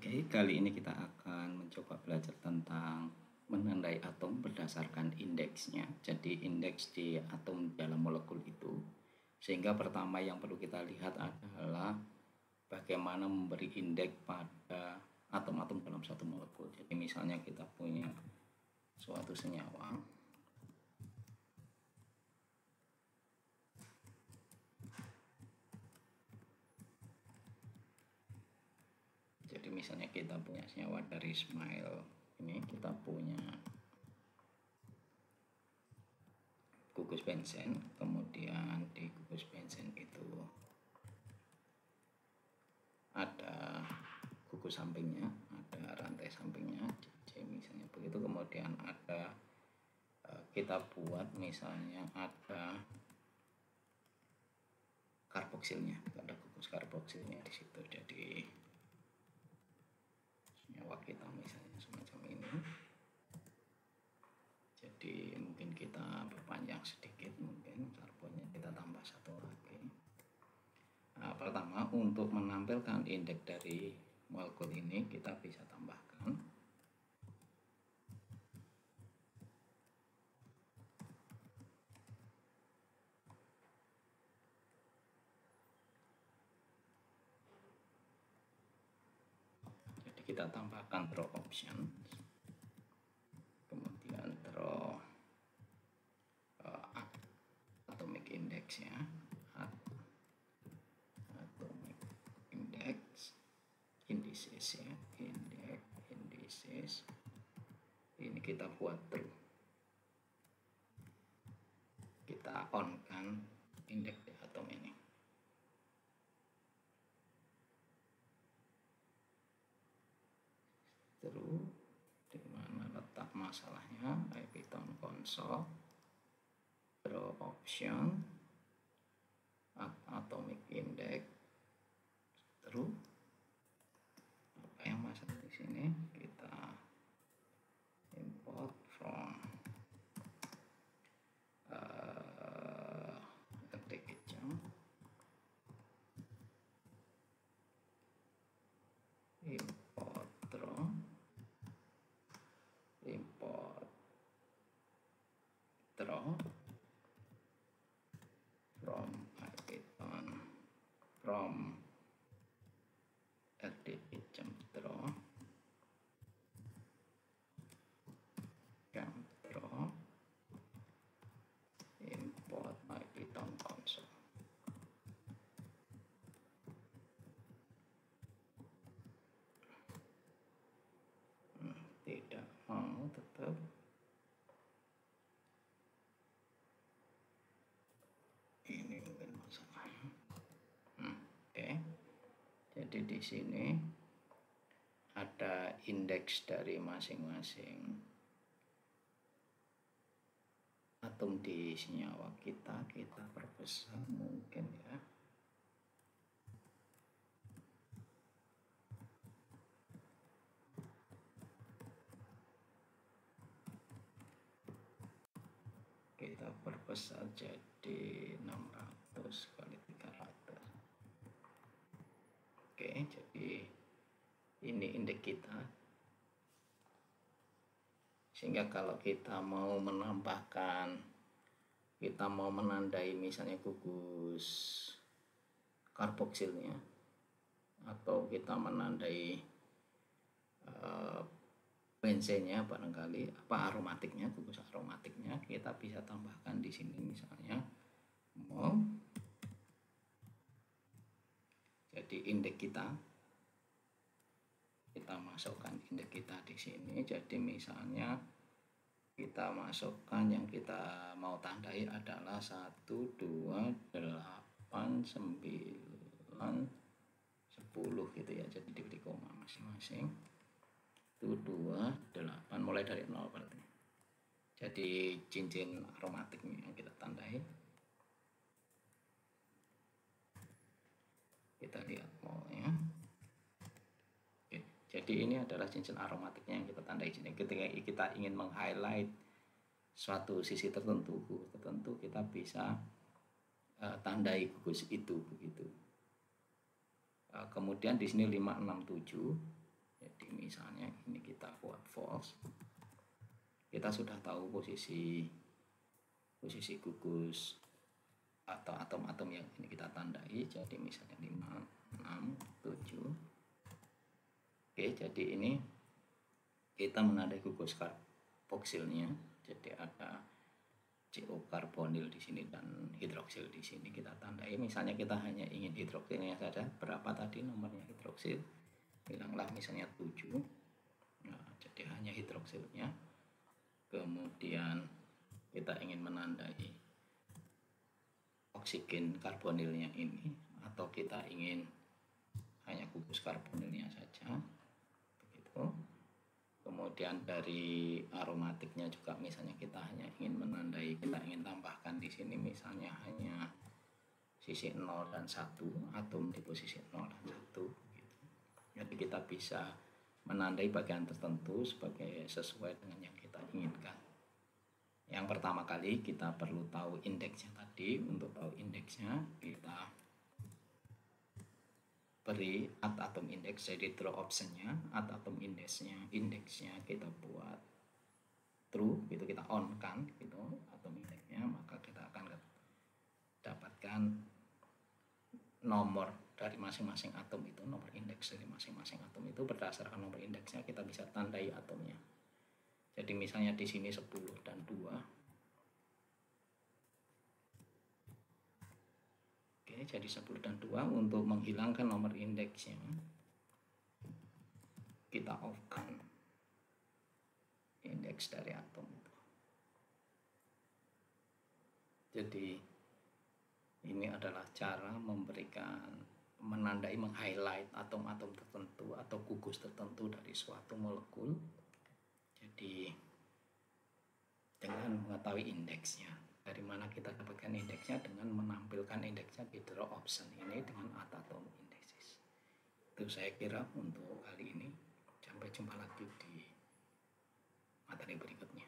Oke, kali ini kita akan mencoba belajar tentang menandai atom berdasarkan indeksnya. Jadi indeks di atom dalam molekul itu. Sehingga pertama yang perlu kita lihat adalah bagaimana memberi indeks pada atom-atom dalam satu molekul. Jadi misalnya kita punya suatu senyawa. Jadi misalnya kita punya senyawa dari smile ini, kita punya gugus benzen, kemudian di gugus benzen itu ada gugus sampingnya, ada rantai sampingnya, jadi misalnya begitu. Kemudian ada kita buat misalnya ada karboksilnya, ada gugus karboksilnya di situ. Jadi senyawa kita misalnya semacam ini. Jadi mungkin kita perpanjang sedikit, mungkin karbonnya kita tambah satu lagi. Nah, pertama untuk menampilkan indeks dari molekul ini kita bisa tambahkan kita tambahkan draw option, kemudian draw atomic index ya, atomic index, indices ya, indices ini kita buat true, kita on kan indeks di atom ini. True, di mana letak masalahnya? Python console draw option atomic index true. Apa yang masalah di sini? Kita import from article import draw, import draw from Python from article draw draw import Python console. Tidak mau, tetap ini mungkin masalah. Oke. Jadi di sini ada indeks dari masing-masing atom di senyawa kita perbesar mungkin ya. Kita perbesar jadi 600 kali 300. Oke, jadi ini indeks kita. Sehingga kalau kita mau menambahkan, kita mau menandai misalnya gugus karboksilnya, atau kita menandai benzennya, barangkali aromatiknya, gugus aromatiknya, kita bisa tambahkan di sini misalnya mol. Jadi indeks kita masukkan indeks kita di sini. Jadi misalnya kita masukkan yang kita mau tandai adalah 1, 2, 8, 9, 10 gitu ya. Jadi diberi koma masing-masing. 1, 2, 8, mulai dari 0 berarti. Jadi cincin aromatiknya yang kita tandai. Kita lihat molnya. Oke, jadi ini adalah cincin aromatiknya yang kita tandai sini. Ketika kita ingin meng-highlight suatu sisi tertentu, kita bisa tandai gugus itu begitu. Kemudian di sini 567 kita sudah tahu posisi gugus atau atom-atom yang ini kita tandai. Jadi misalnya 5, 6, 7. Oke, jadi ini kita menandai gugus karboksilnya. Jadi ada CO karbonil di sini dan hidroksil di sini kita tandai. Misalnya kita hanya ingin hidroksilnya saja, berapa tadi nomornya hidroksil? Bilanglah misalnya 7. Nah, jadi hanya hidroksilnya. Kemudian kita ingin menandai oksigen karbonilnya ini, atau kita ingin hanya gugus karbonilnya saja, begitu. Kemudian dari aromatiknya juga misalnya kita hanya ingin menandai, kita ingin tambahkan di sini misalnya hanya sisi 0 dan 1, atom di posisi 0 dan 1 gitu. Jadi kita bisa menandai bagian tertentu sesuai dengan yang kita inginkan. Yang pertama kali kita perlu tahu indeksnya tadi. Untuk tahu indeksnya kita beri add atom index, jadi draw optionnya add atom indeksnya kita buat true gitu, kita on kan gitu atom indeksnya, maka kita akan dapatkan nomor dari masing-masing atom itu, nomor indeks dari masing-masing atom itu. Berdasarkan nomor indeksnya kita bisa tandai atomnya. Jadi misalnya di sini 10 dan 2. Oke, jadi 10 dan 2. Untuk menghilangkan nomor indeksnya kita off-kan indeks dari atom itu. Jadi ini adalah cara menandai, meng-highlight atom-atom tertentu atau gugus tertentu dari suatu molekul. Jadi dengan mengetahui indeksnya, dari mana kita dapatkan indeksnya? Dengan menampilkan indeksnya di draw option ini dengan add atom indexes. Itu saya kira untuk kali ini. Sampai jumpa lagi di materi berikutnya.